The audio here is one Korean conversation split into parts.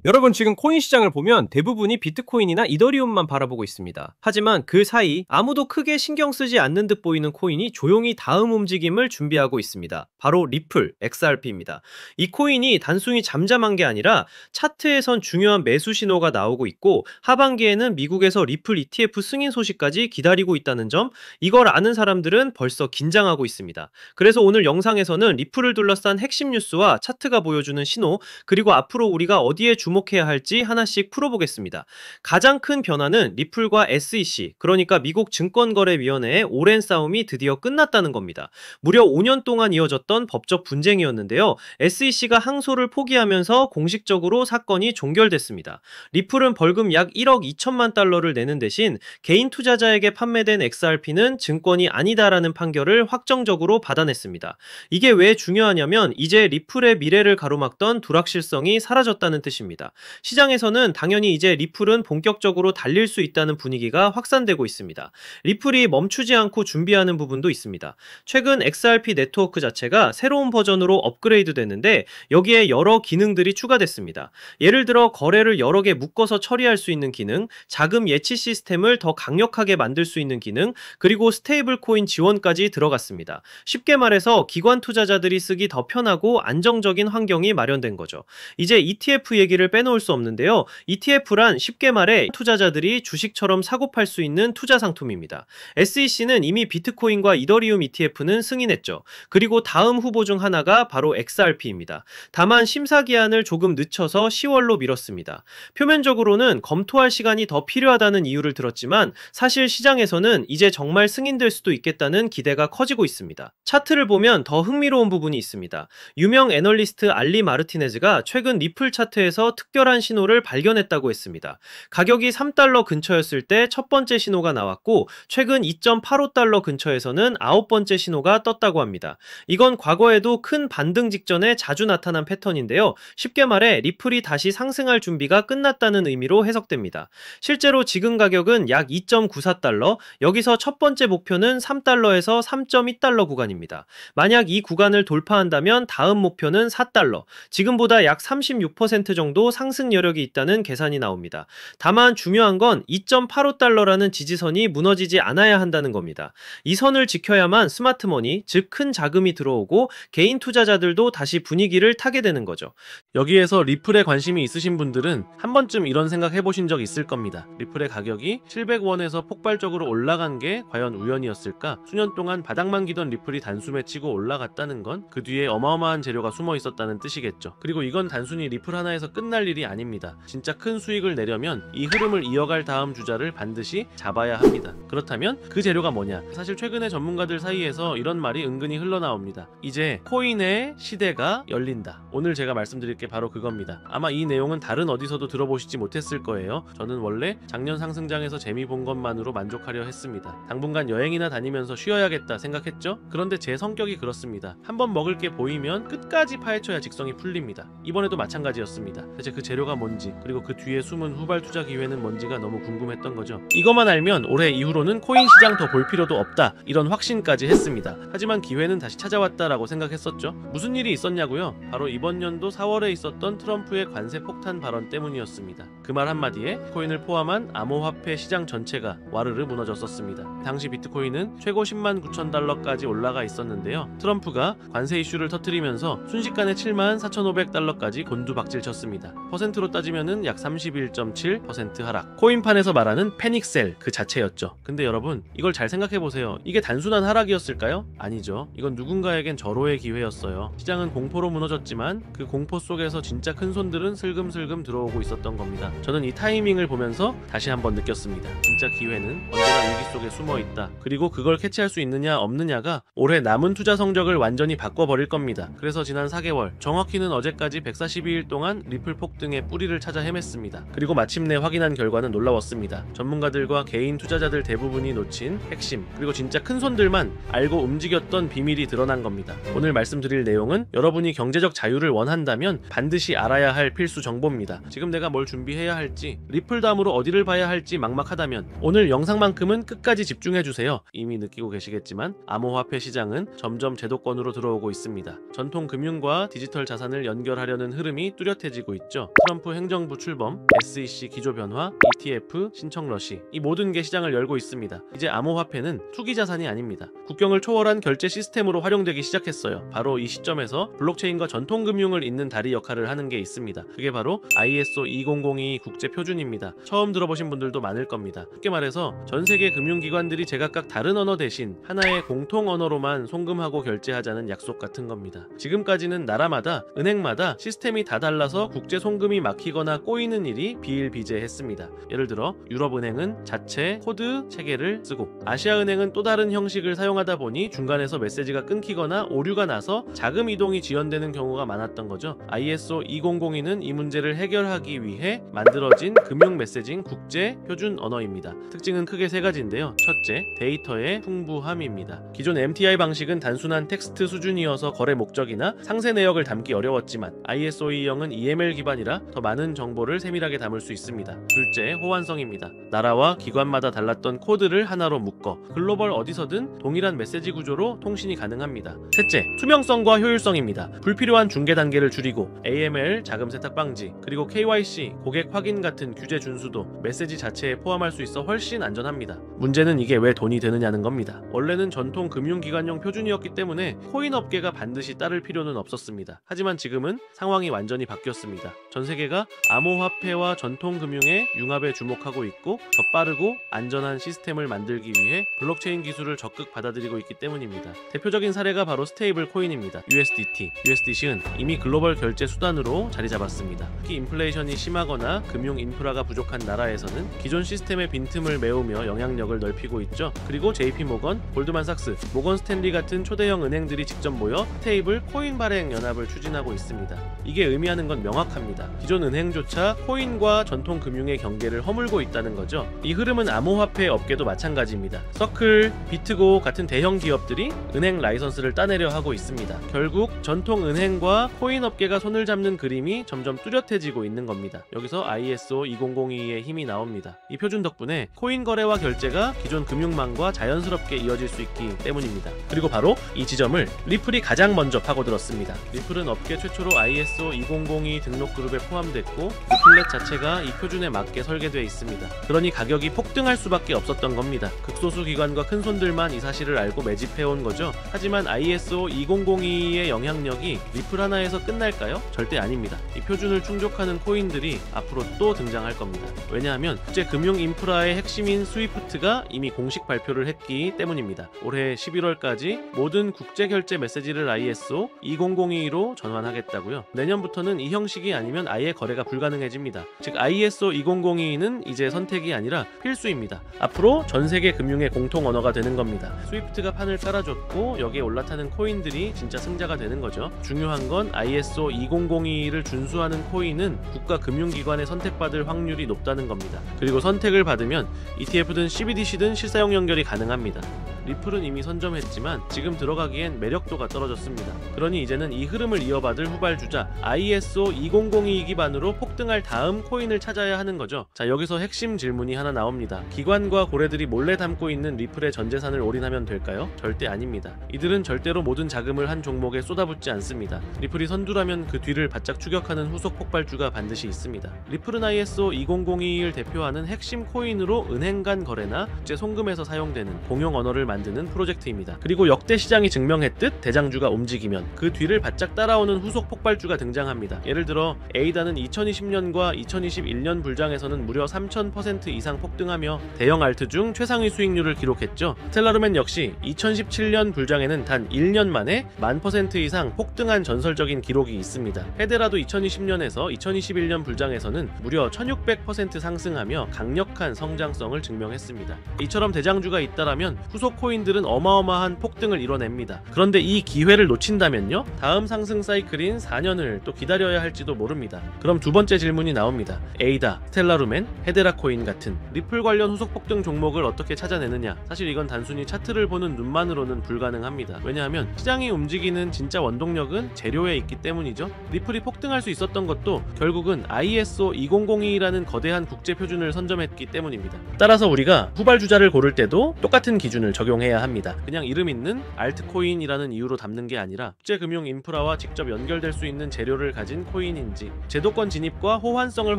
여러분 지금 코인 시장을 보면 대부분이 비트코인이나 이더리움만 바라보고 있습니다. 하지만 그 사이 아무도 크게 신경 쓰지 않는 듯 보이는 코인이 조용히 다음 움직임을 준비하고 있습니다. 바로 리플, XRP입니다. 이 코인이 단순히 잠잠한 게 아니라 차트에선 중요한 매수 신호가 나오고 있고 하반기에는 미국에서 리플 ETF 승인 소식까지 기다리고 있다는 점, 이걸 아는 사람들은 벌써 긴장하고 있습니다. 그래서 오늘 영상에서는 리플을 둘러싼 핵심 뉴스와 차트가 보여주는 신호, 그리고 앞으로 우리가 어디에 주목해야 할지 하나씩 풀어보겠습니다. 가장 큰 변화는 리플과 SEC, 그러니까 미국 증권거래위원회의 오랜 싸움이 드디어 끝났다는 겁니다. 무려 5년 동안 이어졌던 법적 분쟁이었는데요. SEC가 항소를 포기하면서 공식적으로 사건이 종결됐습니다. 리플은 벌금 약 1억 2천만 달러를 내는 대신 개인 투자자에게 판매된 XRP는 증권이 아니다라는 판결을 확정적으로 받아냈습니다. 이게 왜 중요하냐면 이제 리플의 미래를 가로막던 불확실성이 사라졌다는 뜻입니다. 시장에서는 당연히 이제 리플은 본격적으로 달릴 수 있다는 분위기가 확산되고 있습니다. 리플이 멈추지 않고 준비하는 부분도 있습니다. 최근 XRP 네트워크 자체가 새로운 버전으로 업그레이드 됐는데 여기에 여러 기능들이 추가됐습니다. 예를 들어 거래를 여러 개 묶어서 처리할 수 있는 기능, 자금 예치 시스템을 더 강력하게 만들 수 있는 기능, 그리고 스테이블 코인 지원까지 들어갔습니다. 쉽게 말해서 기관 투자자들이 쓰기 더 편하고 안정적인 환경이 마련된 거죠. 이제 ETF 얘기를 빼놓을 수 없는데요. ETF란 쉽게 말해 투자자들이 주식처럼 사고 팔 수 있는 투자 상품입니다. SEC는 이미 비트코인과 이더리움 ETF는 승인했죠. 그리고 다음 후보 중 하나가 바로 XRP입니다. 다만 심사 기한을 조금 늦춰서 10월로 미뤘습니다. 표면적으로는 검토할 시간이 더 필요하다는 이유를 들었지만 사실 시장에서는 이제 정말 승인될 수도 있겠다는 기대가 커지고 있습니다. 차트를 보면 더 흥미로운 부분이 있습니다. 유명 애널리스트 알리 마르티네즈가 최근 리플 차트에서 특별한 신호를 발견했다고 했습니다. 가격이 3달러 근처였을 때 첫 번째 신호가 나왔고 최근 2.85달러 근처에서는 9번째 신호가 떴다고 합니다. 이건 과거에도 큰 반등 직전에 자주 나타난 패턴인데요. 쉽게 말해 리플이 다시 상승할 준비가 끝났다는 의미로 해석됩니다. 실제로 지금 가격은 약 2.94달러, 여기서 첫 번째 목표는 3달러에서 3.1달러 구간입니다. 만약 이 구간을 돌파한다면 다음 목표는 4달러, 지금보다 약 36% 정도 상승 여력이 있다는 계산이 나옵니다. 다만 중요한 건 2.85달러라는 지지선이 무너지지 않아야 한다는 겁니다. 이 선을 지켜야만 스마트머니, 즉 큰 자금이 들어오고 개인 투자자들도 다시 분위기를 타게 되는 거죠. 여기에서 리플에 관심이 있으신 분들은 한 번쯤 이런 생각 해보신 적 있을 겁니다. 리플의 가격이 700원에서 폭발적으로 올라간 게 과연 우연이었을까? 수년 동안 바닥만 기던 리플이 단숨에 치고 올라갔다는 건 그 뒤에 어마어마한 재료가 숨어 있었다는 뜻이겠죠. 그리고 이건 단순히 리플 하나에서 끝날 일이 아닙니다. 진짜 큰 수익을 내려면 이 흐름을 이어갈 다음 주자를 반드시 잡아야 합니다. 그렇다면 그 재료가 뭐냐? 사실 최근에 전문가들 사이에서 이런 말이 은근히 흘러나옵니다. 이제 코인의 시대가 열린다. 오늘 제가 말씀드릴 게 바로 그겁니다. 아마 이 내용은 다른 어디서도 들어보시지 못했을 거예요. 저는 원래 작년 상승장에서 재미 본 것만으로 만족하려 했습니다. 당분간 여행이나 다니면서 쉬어야겠다 생각했죠? 그런데 제 성격이 그렇습니다. 한번 먹을 게 보이면 끝까지 파헤쳐야 직성이 풀립니다. 이번에도 마찬가지였습니다. 대체 그 재료가 뭔지, 그리고 그 뒤에 숨은 후발 투자 기회는 뭔지가 너무 궁금했던 거죠. 이것만 알면 올해 이후로는 코인 시장 더 볼 필요도 없다, 이런 확신까지 했습니다. 하지만 기회는 다시 찾아왔다라고 생각했었죠. 무슨 일이 있었냐고요? 바로 이번 연도 4월에 있었던 트럼프의 관세 폭탄 발언 때문이었습니다. 그 말 한마디에 코인을 포함한 암호화폐 시장 전체가 와르르 무너졌었습니다. 당시 비트코인은 최고 10만 9천 달러까지 올라가 있었는데요. 트럼프가 관세 이슈를 터뜨리면서 순식간에 7만 4,500달러까지 곤두박질 쳤습니다. 퍼센트로 따지면은 약 31.7% 하락. 코인판에서 말하는 패닉셀 그 자체였죠. 근데 여러분, 이걸 잘 생각해보세요. 이게 단순한 하락이었을까요? 아니죠. 이건 누군가에겐 절호의 기회였어요. 시장은 공포로 무너졌지만 그 공포 속에서 진짜 큰 손들은 슬금슬금 들어오고 있었던 겁니다. 저는 이 타이밍을 보면서 다시 한번 느꼈습니다. 진짜 기회는 언제나 위기 속에 숨어있다. 그리고 그걸 캐치할 수 있느냐 없느냐가 올해 남은 투자 성적을 완전히 바꿔버릴 겁니다. 그래서 지난 4개월, 정확히는 어제까지 142일 동안 리플 폭등의 뿌리를 찾아 헤맸습니다. 그리고 마침내 확인한 결과는 놀라웠습니다. 전문가들과 개인 투자자들 대부분이 놓친 핵심, 그리고 진짜 큰 손들만 알고 움직였던 비밀이 드러난 겁니다. 오늘 말씀드릴 내용은 여러분이 경제적 자유를 원한다면 반드시 알아야 할 필수 정보입니다. 지금 내가 뭘 준비해야 할지, 리플 다음으로 어디를 봐야 할지 막막하다면 오늘 영상만큼은 끝까지 집중해주세요. 이미 느끼고 계시겠지만 암호화폐 시장은 점점 제도권으로 들어오고 있습니다. 전통 금융과 디지털 자산을 연결하려는 흐름이 뚜렷해지고 있죠. 있죠. 트럼프 행정부 출범, SEC 기조 변화, ETF 신청 러시, 이 모든 게 시장을 열고 있습니다. 이제 암호화폐는 투기 자산이 아닙니다. 국경을 초월한 결제 시스템으로 활용되기 시작했어요. 바로 이 시점에서 블록체인과 전통금융을 잇는 다리 역할을 하는 게 있습니다. 그게 바로 ISO 20022 국제 표준입니다. 처음 들어보신 분들도 많을 겁니다. 쉽게 말해서 전 세계 금융기관들이 제각각 다른 언어 대신 하나의 공통 언어로만 송금하고 결제하자는 약속 같은 겁니다. 지금까지는 나라마다, 은행마다 시스템이 다 달라서 국제 송금이 막히거나 꼬이는 일이 비일비재했습니다. 예를 들어 유럽은행은 자체 코드 체계를 쓰고, 아시아은행은 또 다른 형식을 사용하다 보니 중간에서 메시지가 끊기거나 오류가 나서 자금 이동이 지연되는 경우가 많았던 거죠. ISO 2002는 이 문제를 해결하기 위해 만들어진 금융 메시징 국제 표준 언어입니다. 특징은 크게 세 가지인데요. 첫째, 데이터의 풍부함입니다. 기존 MTI 방식은 단순한 텍스트 수준이어서 거래 목적이나 상세 내역을 담기 어려웠지만 ISO 200은 EML 기반이라 더 많은 정보를 세밀하게 담을 수 있습니다. 둘째, 호환성입니다. 나라와 기관마다 달랐던 코드를 하나로 묶어 글로벌 어디서든 동일한 메시지 구조로 통신이 가능합니다. 셋째, 투명성과 효율성입니다. 불필요한 중개 단계를 줄이고 AML, 자금 세탁 방지, 그리고 KYC, 고객 확인 같은 규제 준수도 메시지 자체에 포함할 수 있어 훨씬 안전합니다. 문제는 이게 왜 돈이 되느냐는 겁니다. 원래는 전통 금융기관용 표준이었기 때문에 코인 업계가 반드시 따를 필요는 없었습니다. 하지만 지금은 상황이 완전히 바뀌었습니다. 전 세계가 암호화폐와 전통 금융의 융합에 주목하고 있고, 더 빠르고 안전한 시스템을 만들기 위해 블록체인 기술을 적극 받아들이고 있기 때문입니다. 대표적인 사례가 바로 스테이블 코인입니다. USDT. USDC는 이미 글로벌 결제 수단으로 자리 잡았습니다. 특히 인플레이션이 심하거나 금융 인프라가 부족한 나라에서는 기존 시스템의 빈틈을 메우며 영향력을 넓히고 있죠. 그리고 JP모건, 골드만삭스, 모건 스탠리 같은 초대형 은행들이 직접 모여 스테이블 코인 발행 연합을 추진하고 있습니다. 이게 의미하는 건 명확합니다. 기존 은행조차 코인과 전통 금융의 경계를 허물고 있다는 거죠. 이 흐름은 암호화폐 업계도 마찬가지입니다. 서클, 비트고 같은 대형 기업들이 은행 라이선스를 따내려 하고 있습니다. 결국 전통 은행과 코인 업계가 손을 잡는 그림이 점점 뚜렷해지고 있는 겁니다. 여기서 ISO 2002의 힘이 나옵니다. 이 표준 덕분에 코인 거래와 결제가 기존 금융망과 자연스럽게 이어질 수 있기 때문입니다. 그리고 바로 이 지점을 리플이 가장 먼저 파고들었습니다. 리플은 업계 최초로 ISO 2002 등록 그룹에 포함됐고, 리플렛 자체가 이 표준에 맞게 설계되어 있습니다. 그러니 가격이 폭등할 수밖에 없었던 겁니다. 극소수 기관과 큰 손들만 이 사실을 알고 매집해온 거죠. 하지만 ISO 2002의 영향력이 리플 하나에서 끝날까요? 절대 아닙니다. 이 표준을 충족하는 코인들이 앞으로 또 등장할 겁니다. 왜냐하면 국제 금융 인프라의 핵심인 스위프트가 이미 공식 발표를 했기 때문입니다. 올해 11월까지 모든 국제 결제 메시지를 ISO 2002로 전환하겠다고요. 내년부터는 이 형식이 아니면 아예 거래가 불가능해집니다. 즉 ISO 2002는 이제 선택이 아니라 필수입니다. 앞으로 전 세계 금융의 공통 언어가 되는 겁니다. 스위프트가 판을 깔아줬고 여기에 올라타는 코인들이 진짜 승자가 되는 거죠. 중요한 건 ISO 2002를 준수하는 코인은 국가 금융기관에 선택받을 확률이 높다는 겁니다. 그리고 선택을 받으면 ETF든 CBDC든 실사용 연결이 가능합니다. 리플은 이미 선점했지만 지금 들어가기엔 매력도가 떨어졌습니다. 그러니 이제는 이 흐름을 이어받을 후발주자 ISO 2002 기반으로 폭등할 다음 코인을 찾아야 하는 거죠. 자, 여기서 핵심 질문이 하나 나옵니다. 기관과 고래들이 몰래 담고 있는 리플의 전 재산을 올인하면 될까요? 절대 아닙니다. 이들은 절대로 모든 자금을 한 종목에 쏟아붓지 않습니다. 리플이 선두라면 그 뒤를 바짝 추격하는 후속 폭발주가 반드시 있습니다. 리플은 ISO 2002를 대표하는 핵심 코인으로 은행 간 거래나 국제 송금에서 사용되는 공용 언어를 만드는 프로젝트입니다. 그리고 역대 시장이 증명했듯 대장주가 움직이면 그 뒤를 바짝 따라오는 후속 폭발주가 등장합니다. 예를 들어 에이다는 2020년과 2021년 불장에서는 무려 3000% 이상 폭등하며 대형 알트 중 최상위 수익률을 기록했죠. 스텔라루멘 역시 2017년 불장에는 단 1년 만에 1000% 이상 폭등한 전설적인 기록이 있습니다. 헤데라도 2020년에서 2021년 불장에서는 무려 1600% 상승하며 강력한 성장성을 증명했습니다. 이처럼 대장주가 잇따라면 후속 코인들은 어마어마한 폭등을 이뤄냅니다. 그런데 이 기회를 놓친다면요? 다음 상승 사이클인 4년을 또 기다려야 할지도 모릅니다. 그럼 두 번째 질문이 나옵니다. 에이다, 스텔라루멘, 헤데라 코인 같은 리플 관련 후속 폭등 종목을 어떻게 찾아내느냐? 사실 이건 단순히 차트를 보는 눈만으로는 불가능합니다. 왜냐하면 시장이 움직이는 진짜 원동력은 재료에 있기 때문이죠. 리플이 폭등할 수 있었던 것도 결국은 ISO 2002라는 거대한 국제 표준을 선점했기 때문입니다. 따라서 우리가 후발주자를 고를 때도 똑같은 기준을 적용 적용해야 합니다. 그냥 이름 있는 알트코인이라는 이유로 담는 게 아니라 국제금융 인프라와 직접 연결될 수 있는 재료를 가진 코인인지, 제도권 진입과 호환성을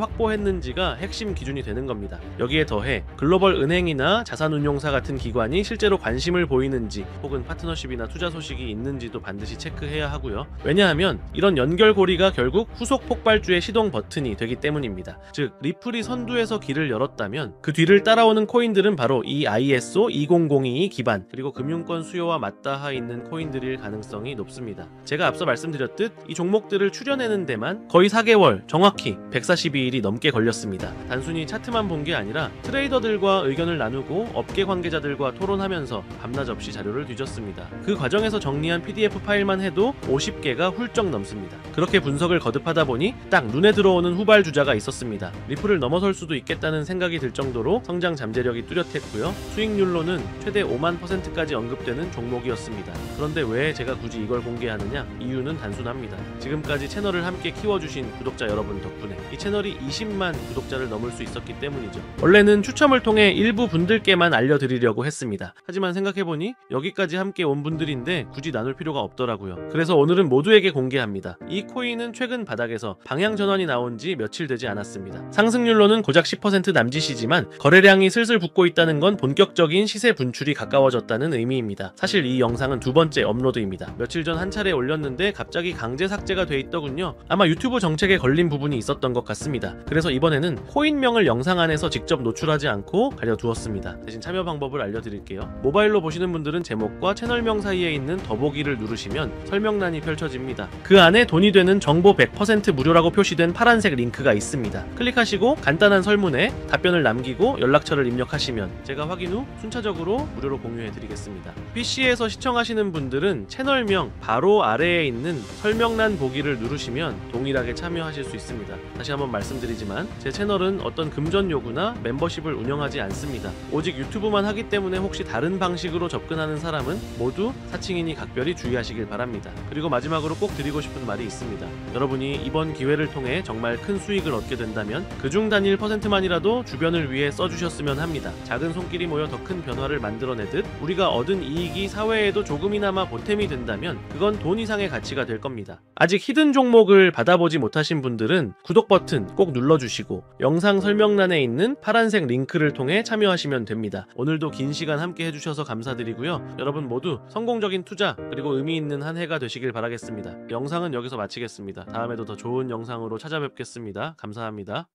확보했는지가 핵심 기준이 되는 겁니다. 여기에 더해 글로벌 은행이나 자산운용사 같은 기관이 실제로 관심을 보이는지 혹은 파트너십이나 투자 소식이 있는지도 반드시 체크해야 하고요. 왜냐하면 이런 연결고리가 결국 후속 폭발주의 시동 버튼이 되기 때문입니다. 즉 리플이 선두에서 길을 열었다면 그 뒤를 따라오는 코인들은 바로 이 ISO 20022 기반 그리고 금융권 수요와 맞닿아 있는 코인들일 가능성이 높습니다. 제가 앞서 말씀드렸듯 이 종목들을 추려내는 데만 거의 4개월, 정확히 142일이 넘게 걸렸습니다. 단순히 차트만 본 게 아니라 트레이더들과 의견을 나누고 업계 관계자들과 토론하면서 밤낮 없이 자료를 뒤졌습니다. 그 과정에서 정리한 PDF 파일만 해도 50개가 훌쩍 넘습니다. 그렇게 분석을 거듭하다 보니 딱 눈에 들어오는 후발주자가 있었습니다. 리플을 넘어설 수도 있겠다는 생각이 들 정도로 성장 잠재력이 뚜렷했고요. 수익률로는 최대 5만%까지 언급되는 종목이었습니다. 그런데 왜 제가 굳이 이걸 공개하느냐? 이유는 단순합니다. 지금까지 채널을 함께 키워주신 구독자 여러분 덕분에 이 채널이 20만 구독자를 넘을 수 있었기 때문이죠. 원래는 추첨을 통해 일부 분들께만 알려드리려고 했습니다. 하지만 생각해보니 여기까지 함께 온 분들인데 굳이 나눌 필요가 없더라고요. 그래서 오늘은 모두에게 공개합니다. 이 코인은 최근 바닥에서 방향 전환이 나온 지 며칠 되지 않았습니다. 상승률로는 고작 10% 남짓이지만 거래량이 슬슬 붙고 있다는 건 본격적인 시세 분출이 가까워졌다는 의미입니다. 사실 이 영상은 두 번째 업로드입니다. 며칠 전 한 차례 올렸는데 갑자기 강제 삭제가 돼 있더군요. 아마 유튜브 정책에 걸린 부분이 있었던 것 같습니다. 그래서 이번에는 코인명을 영상 안에서 직접 노출하지 않고 가려두었습니다. 대신 참여 방법을 알려드릴게요. 모바일로 보시는 분들은 제목과 채널명 사이에 있는 더보기를 누르시면 설명란이 펼쳐집니다. 그 안에 돈이 되는 정보 100% 무료라고 표시된 파란색 링크가 있습니다. 클릭하시고 간단한 설문에 답변을 남기고 연락처를 입력하시면 제가 확인 후 순차적으로 무료로 공유해드리겠습니다. PC에서 시청하시는 분들은 채널명 바로 아래에 있는 설명란 보기를 누르시면 동일하게 참여하실 수 있습니다. 다시 한번 말씀드리지만 제 채널은 어떤 금전 요구나 멤버십을 운영하지 않습니다. 오직 유튜브만 하기 때문에 혹시 다른 방식으로 접근하는 사람은 모두 사칭이니 각별히 주의하시길 바랍니다. 그리고 마지막으로 꼭 드리고 싶은 말이 있습니다. 여러분이 이번 기회를 통해 정말 큰 수익을 얻게 된다면 그중 단일 %만이라도 주변을 위해 써주셨으면 합니다. 작은 손길이 모여 더 큰 변화를 만들어내듯 우리가 얻은 이익이 사회에도 조금이나마 보탬이 된다면 그건 돈 이상의 가치가 될 겁니다. 아직 히든 종목을 받아보지 못하신 분들은 구독 버튼 꼭 눌러주시고 영상 설명란에 있는 파란색 링크를 통해 참여하시면 됩니다. 오늘도 긴 시간 함께 해주셔서 감사드리고요. 여러분 모두 성공적인 투자 그리고 의미 있는 한 해가 되시길 바라겠습니다. 영상은 여기서 마치겠습니다. 다음에도 더 좋은 영상으로 찾아뵙겠습니다. 감사합니다.